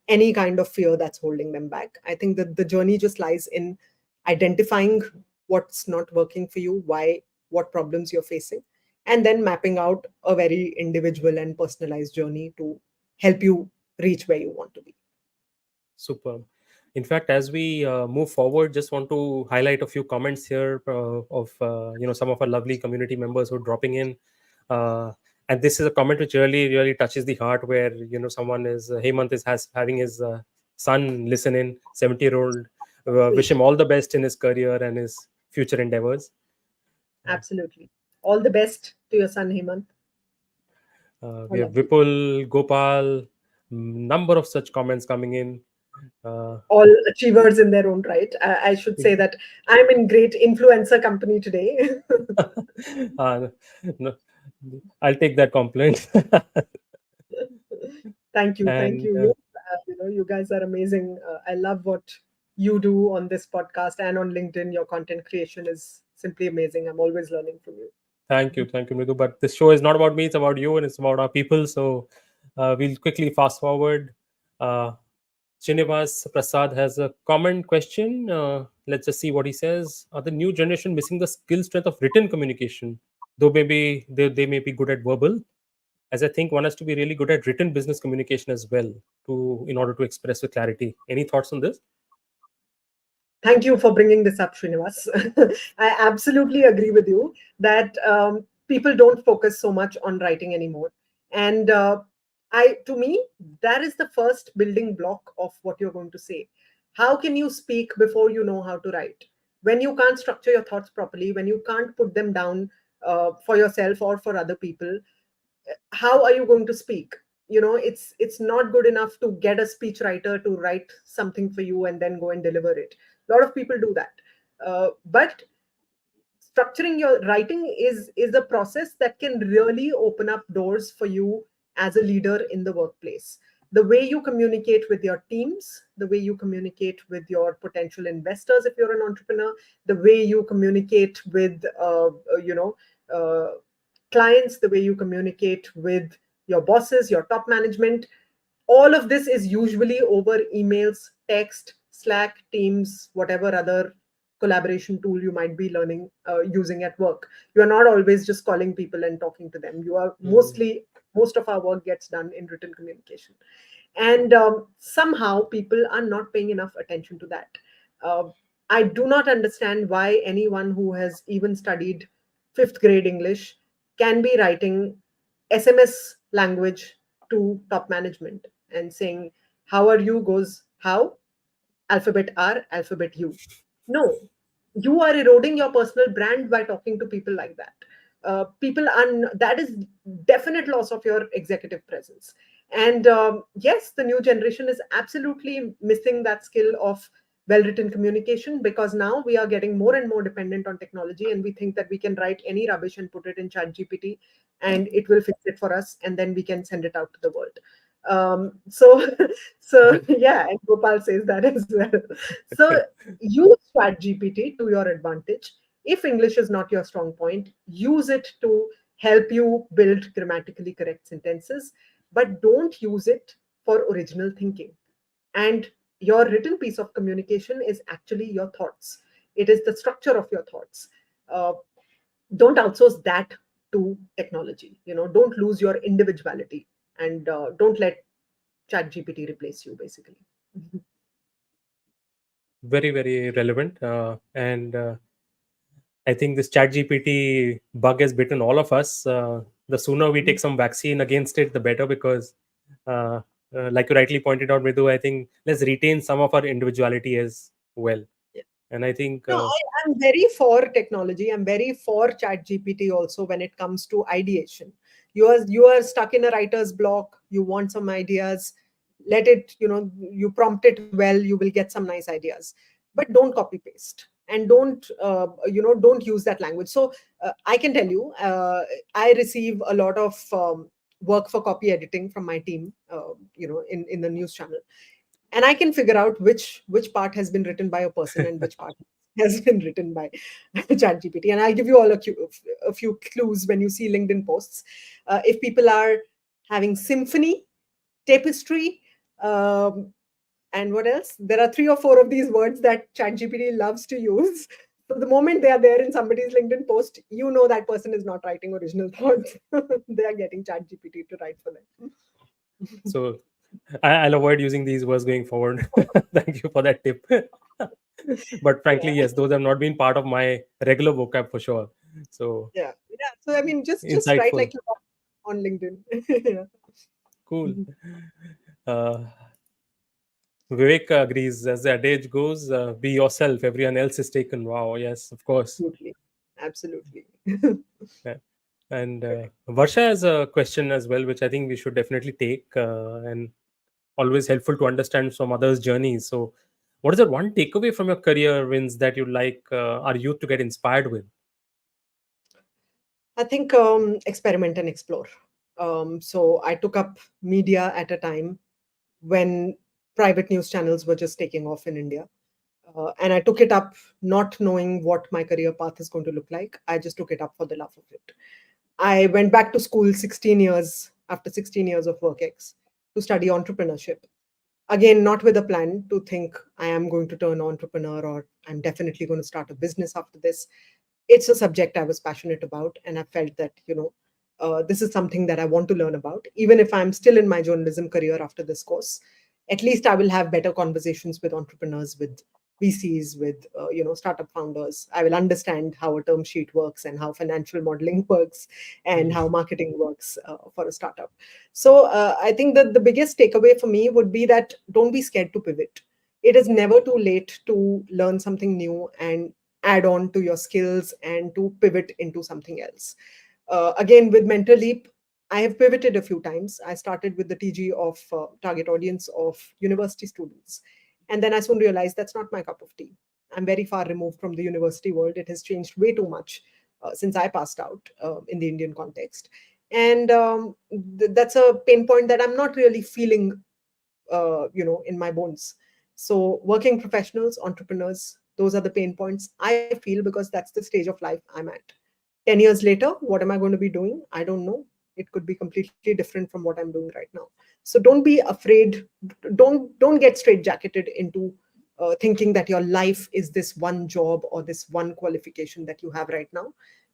any kind of fear that's holding them back. I think that the journey just lies in identifying what's not working for you, why, what problems you're facing, and then mapping out a very individual and personalized journey to help you reach where you want to be. Superb. In fact, as we move forward, just want to highlight a few comments here of some of our lovely community members who are dropping in. uh, and this is a comment which really touches the heart, where someone is Hemant is has having his son listen in, 70-year-old, wish Sweet. him all the best in his career and his future endeavors. uh, Absolutely. All the best to your son, Hemant. we How have lovely. Vipul, Gopal, number of such comments coming in. uh, All achievers in their own right. I should say that I'm in great influencer company today. uh, no, I'll take that compliment. Thank you. Thank And you. Yes, you guys are amazing. I love what you do on this podcast and on LinkedIn. Your content creation is simply amazing. I'm always learning from you. thank you, Mridu. But this show is not about me; it's about you, and it's about our people. So we'll quickly fast forward. Uh, Srinivas Prasad has a comment question. Let's just see what he says. Are the new generation missing the skill strength of written communication? Though maybe they may be good at verbal, as I think one has to be really good at written business communication as well, to in order to express with clarity. Any thoughts on this? Thank you for bringing this up, Srinivas. I absolutely agree with you that people don't focus so much on writing anymore. And to me, that is the first building block of what you're going to say. How can you speak before you know how to write? When you can't structure your thoughts properly, when you can't put them down for yourself or for other people, how are you going to speak? It's not good enough to get a speech writer to write something for you and then go and deliver it. A lot of people do that, but structuring your writing is a process that can really open up doors for you as a leader in the workplace. The way you communicate with your teams, the way you communicate with your potential investors if you're an entrepreneur, the way you communicate with uh, clients, the way you communicate with your bosses, your top management, all of this is usually over emails, text, Slack, Teams, whatever other collaboration tool you might be learning using at work. You are not always just calling people and talking to them. You are Mm. most of our work gets done in written communication, and somehow people are not paying enough attention to that. uh, I do not understand why anyone who has even studied fifth grade English can be writing SMS language to top management and saying, how are you goes how, alphabet R, alphabet U. No, you are eroding your personal brand by talking to people like that. That is definite loss of your executive presence. And yes, the new generation is absolutely missing that skill of well written communication, because now we are getting more and more dependent on technology, and we think that we can write any rubbish and put it in chat GPT and it will fix it for us, and then we can send it out to the world. So so yeah, and Gopal says that as well. So use chat GPT to your advantage. If English is not your strong point, use it to help you build grammatically correct sentences, but don't use it for original thinking. And your written piece of communication is actually your thoughts. It is the structure of your thoughts. uh, don't outsource that to technology. Don't lose your individuality, and don't let chat GPT replace you, basically. Very relevant. And I think this chat GPT bug has bitten all of us. The sooner we take some vaccine against it, the better, because uh, like you rightly pointed out, Mridu, I think let's retain some of our individuality as well. And I think No, I'm very for technology. I'm very for Chat GPT also when it comes to ideation. You are stuck in a writer's block. You want some ideas. Let it, you prompt it well. You will get some nice ideas, but don't copy paste, and don't use that language. So I can tell you, I receive a lot of work for copy editing from my team. In the news channel, and I can figure out which part has been written by a person and which part has been written by ChatGPT. And I'll give you all a few clues when you see LinkedIn posts. If people are having symphony, tapestry, and what else? There are three or four of these words that ChatGPT loves to use. So the moment they are there in somebody's LinkedIn post, you know that person is not writing original thoughts. They are getting ChatGPT to write for them. so. I'll avoid using these words going forward. Thank you for that tip. But frankly, Yeah. yes, those have not been part of my regular vocab for sure. So Yeah. So I mean, just write Insightful. like you talk on LinkedIn. Yeah. Cool. Mhm. Uh, Vivek agrees. As the adage goes, be yourself. Everyone else is taken. Wow. Yes, of course. Absolutely. Absolutely. Yeah. And Varsha has a question as well, which I think we should definitely take, and always helpful to understand from others' journeys. So, what is the one takeaway from your career wins that you'd like our youth to get inspired with? I think experiment and explore. So I took up media at a time when private news channels were just taking off in India. And I took it up not knowing what my career path is going to look like. I just took it up for the love of it. I went back to school 16 years after 16 years of WorkX to study entrepreneurship. Again, not with a plan to think I am going to turn entrepreneur or I'm definitely going to start a business after this. It's a subject I was passionate about, and I felt that, this is something that I want to learn about. Even if I'm still in my journalism career after this course, at least I will have better conversations with entrepreneurs, with VCs, with startup founders. I will understand how a term sheet works and how financial modeling works and Mm. how marketing works for a startup. So I think that the biggest takeaway for me would be that don't be scared to pivot. It is never too late to learn something new and add on to your skills and to pivot into something else. Again, with Mentor Leap, I have pivoted a few times. I started with the TG of target audience of university students. And then I soon realized that's not my cup of tea. I'm very far removed from the university world. It has changed way too much since I passed out in the Indian context. And that's a pain point that I'm not really feeling in my bones. So working professionals, entrepreneurs, those are the pain points I feel, because that's the stage of life I'm at. 10 years later, what am I going to be doing? I don't know. It could be completely different from what I'm doing right now. So don't be afraid. Don't get straitjacketed into thinking that your life is this one job or this one qualification that you have right now,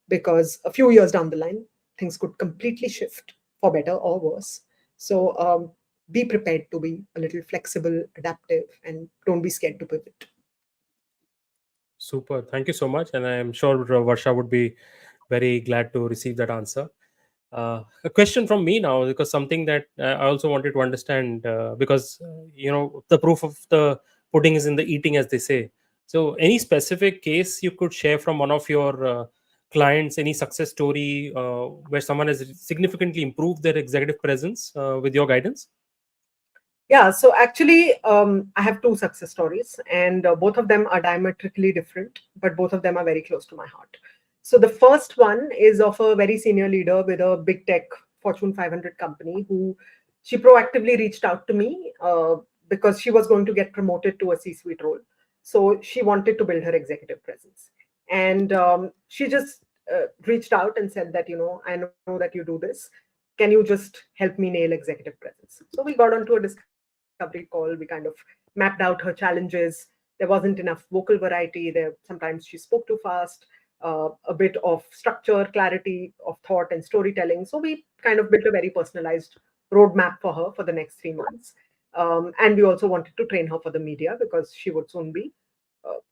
because a few years down the line things could completely shift for better or worse. So be prepared to be a little flexible, adaptive, and don't be scared to pivot. Super. Thank you so much. And I am sure Varsha would be very glad to receive that answer. A question from me now, because something that I also wanted to understand, because the proof of the pudding is in the eating, as they say. So, any specific case you could share from one of your clients, any success story where someone has significantly improved their executive presence with your guidance? Yeah, so actually, I have two success stories, and both of them are diametrically different, but both of them are very close to my heart. So the first one is of a very senior leader with a big tech Fortune 500 company who she proactively reached out to me because she was going to get promoted to a C suite role. So she wanted to build her executive presence. And she just reached out and said that, I know that you do this. Can you just help me nail executive presence? So we got onto a discovery call. We kind of mapped out her challenges. There wasn't enough vocal variety. Sometimes she spoke too fast. A bit of structure, clarity of thought, and storytelling. So we kind of built a very personalized roadmap for her for the next 3 months. And we also wanted to train her for the media because she would soon be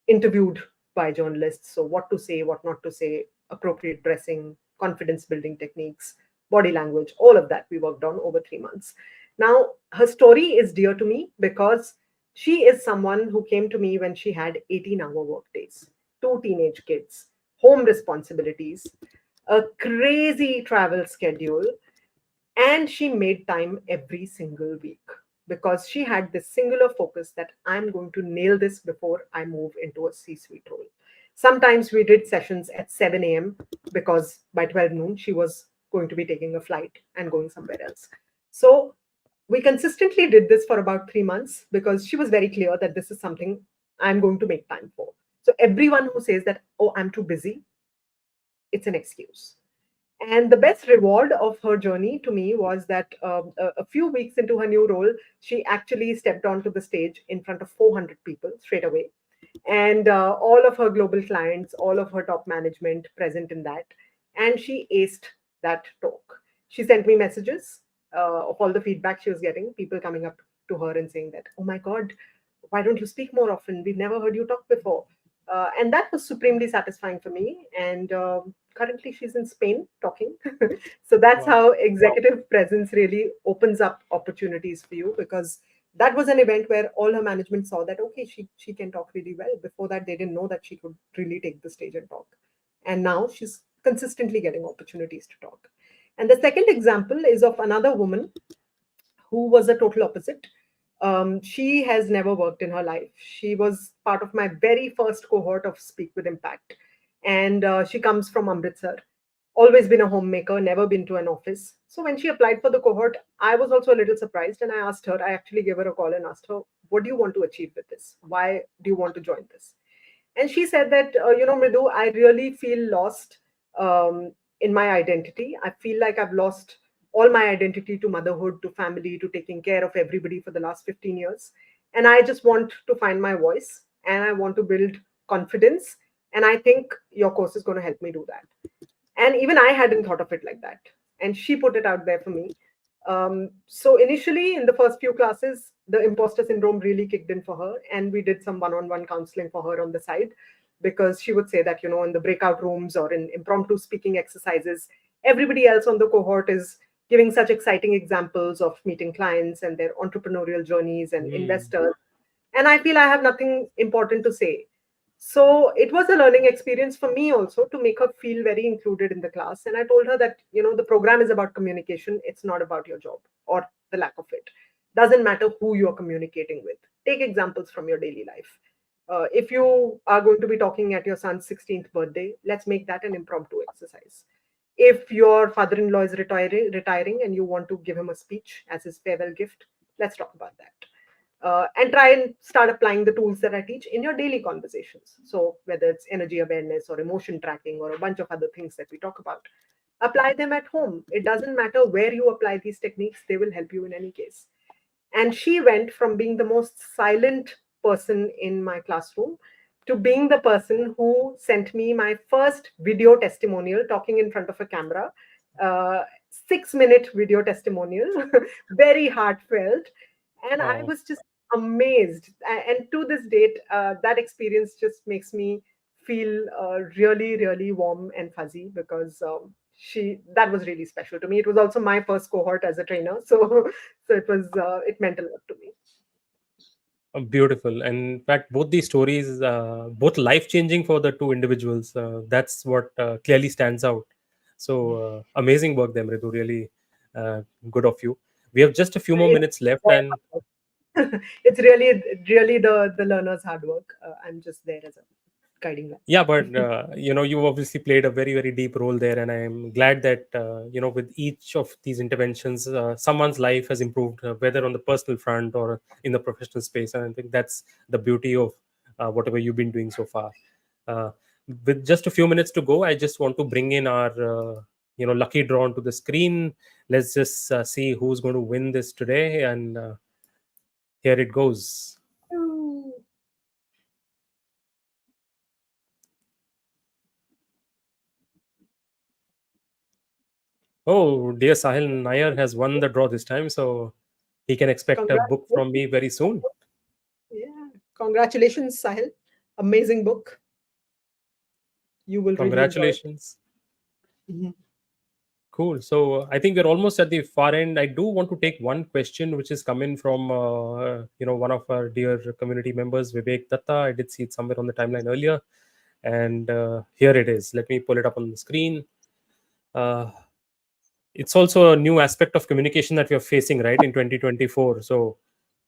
interviewed by journalists. So, what to say, what not to say, appropriate dressing, confidence building techniques, body language, all of that we worked on over 3 months. Now, her story is dear to me because she is someone who came to me when she had 18-hour work days, two teenage kids, home responsibilities, a crazy travel schedule, and she made time every single week because she had this singular focus that I'm going to nail this before I move into a C suite role. Sometimes we did sessions at 7 a.m. because by 12 noon, she was going to be taking a flight and going somewhere else. So we consistently did this for about 3 months because she was very clear that this is something I'm going to make time for. So everyone who says that, oh, I'm too busy, it's an excuse. And the best reward of her journey to me was that a few weeks into her new role, she actually stepped onto the stage in front of 400 people straight away. And all of her global clients, all of her top management present in that. And she aced that talk. She sent me messages of all the feedback she was getting, people coming up to her and saying that, oh my God, why don't you speak more often? We've never heard you talk before. And that was supremely satisfying for me. And currently, she's in Spain talking. So that's Wow. how executive presence really opens up opportunities for you, because that was an event where all her management saw that, okay, she can talk really well. Before that, they didn't know that she could really take the stage and talk. And now she's consistently getting opportunities to talk. And the second example is of another woman who was a total opposite. She has never worked in her life. She was part of my very first cohort of Speak with Impact. And she comes from Amritsar. Always been a homemaker, never been to an office. So when she applied for the cohort, I was also a little surprised. And I asked her, I actually gave her a call and asked her, what do you want to achieve with this? Why do you want to join this? And she said that, Mridu, I really feel lost in my identity. I feel like I've lost all my identity to motherhood, to family, to taking care of everybody for the last 15 years. And I just want to find my voice and I want to build confidence. And I think your course is going to help me do that. And even I hadn't thought of it like that. And she put it out there for me. So initially, in the first few classes, the imposter syndrome really kicked in for her, and we did some one-on-one counseling for her on the side, because she would say that, in the breakout rooms or in impromptu speaking exercises, everybody else on the cohort is giving such exciting examples of meeting clients and their entrepreneurial journeys and Mm. investors, and I feel I have nothing important to say. So it was a learning experience for me also, to make her feel very included in the class. And I told her that, the program is about communication. It's not about your job or the lack of it. Doesn't matter who you're communicating with. Take examples from your daily life. If you are going to be talking at your son's 16th birthday, let's make that an impromptu exercise. If your father-in-law is retiring and you want to give him a speech as his farewell gift, let's talk about that. And try and start applying the tools that I teach in your daily conversations. So, whether it's energy awareness or emotion tracking or a bunch of other things that we talk about, apply them at home. It doesn't matter where you apply these techniques, they will help you in any case. And she went from being the most silent person in my classroom to being the person who sent me my first video testimonial talking in front of a camera. 6-minute video testimonial, very heartfelt. And I Wow. was just amazed. And to this date, that experience just makes me feel really, really warm and fuzzy, because that was really special to me. It was also my first cohort as a trainer, so it meant a lot to me. Beautiful. And in fact, both these stories, both life changing for the two individuals. That's what clearly stands out. So amazing work, them, Ritu. Really good of you. We have just a few more It's minutes left, their and hard work. It's really the learner's hard work. I'm just there as a guiding yeah, but light. you obviously played a very very deep role there, and I'm glad that with each of these interventions, someone's life has improved, whether on the personal front or in the professional space. And I think that's the beauty of whatever you've been doing so far. uh, with just a few minutes to go, I just want to bring in our lucky draw onto the screen. Let's just see who's going to win this today, and here it goes. Oh, dear Sahil Nair has won the draw this time, so he can expect a book from me Congratulations. very soon. Yeah. Congratulations, Sahil. Amazing book. You will really enjoy it. Congratulations. Mhm. Cool. So I think we're almost at the far end. I do want to take one question which is coming from one of our dear community members, Vivek Datta. I did see it somewhere on the timeline earlier, and here it is. Let me pull it up on the screen. Uh, it's also a new aspect of communication that we are facing right in 2024. So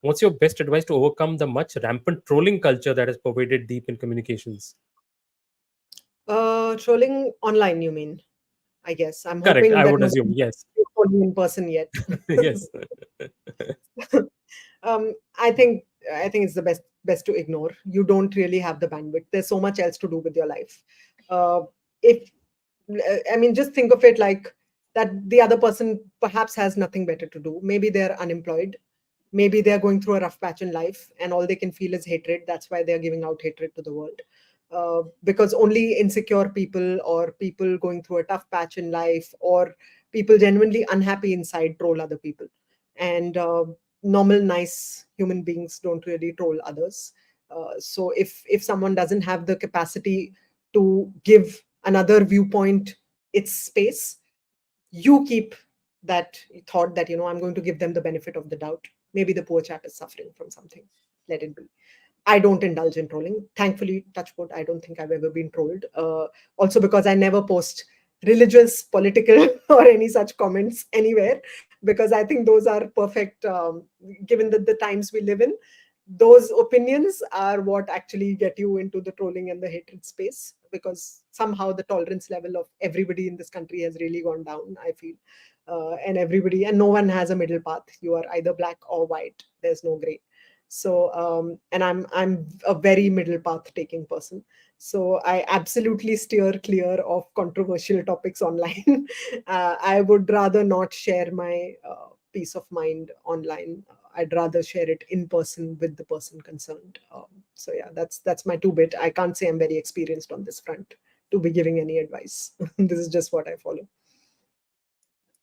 what's your best advice to overcome the much rampant trolling culture that has pervaded deep in communications? Trolling online, you mean? I guess. I'm Correct, hoping I that would nobody assume. Yes. is trolling in person yet. Yes. I think it's the best to ignore. You don't really have the bandwidth. There's so much else to do with your life. Uh, if I mean, just think of it like that the other person perhaps has nothing better to do. Maybe they're unemployed. Maybe they're going through a rough patch in life and all they can feel is hatred. That's why they're giving out hatred to the world. Because only insecure people or people going through a tough patch in life or people genuinely unhappy inside troll other people. And normal, nice human beings don't really troll others. So if someone doesn't have the capacity to give another viewpoint its space, you keep that thought that, I'm going to give them the benefit of the doubt. Maybe the poor chap is suffering from something. Let it be. I don't indulge in trolling. Thankfully, touch wood, I don't think I've ever been trolled. Also because I never post religious, political, or any such comments anywhere, because I think those are perfect, given the times we live in. Those opinions are what actually get you into the trolling and the hatred space, because somehow the tolerance level of everybody in this country has really gone down, I feel. And no one has a middle path. You are either black or white. There's no gray. So and I'm a very middle path taking person, so I absolutely steer clear of controversial topics online. I would rather not share my peace of mind online. I'd rather share it in person with the person concerned. So yeah, that's my two bit. I can't say I'm very experienced on this front to be giving any advice. This is just what I follow.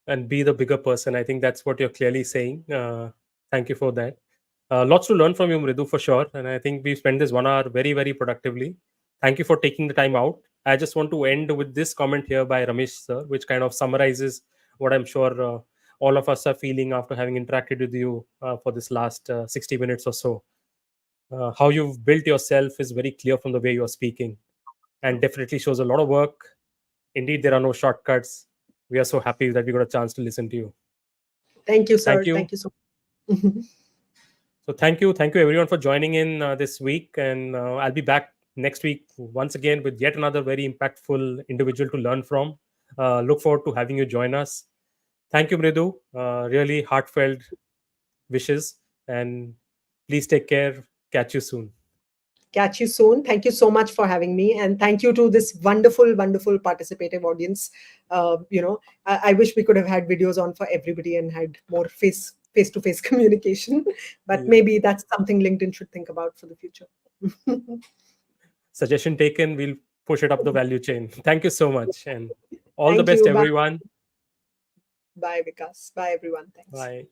And be the bigger person. I think that's what you're clearly saying. Thank you for that. Lots to learn from you, Mridu, for sure. And I think we've spent this 1 hour very, very productively. Thank you for taking the time out. I just want to end with this comment here by Ramesh sir, which kind of summarizes what I'm sure all of us are feeling after having interacted with you for this last 60 minutes or so. How you've built yourself is very clear from the way you're speaking, and definitely shows a lot of work. Indeed, there are no shortcuts. We are so happy that we got a chance to listen to you. Thank you, Thank sir. you. Thank you so much. So thank you everyone for joining in this week, and I'll be back next week once again with yet another very impactful individual to learn from. Look forward to having you join us. Thank you, Mridu. Really heartfelt wishes, and please take care. Catch you soon. Catch you soon. Thank you so much for having me, and thank you to this wonderful, wonderful participative audience. I wish we could have had videos on for everybody and had more face to face communication, but Yeah. maybe that's something LinkedIn should think about for the future. Suggestion taken. We'll push it up the value chain. Thank you so much, and all the Thank best, you. Bye. everyone. Bye, Vikas. Bye, everyone. Thanks. Bye.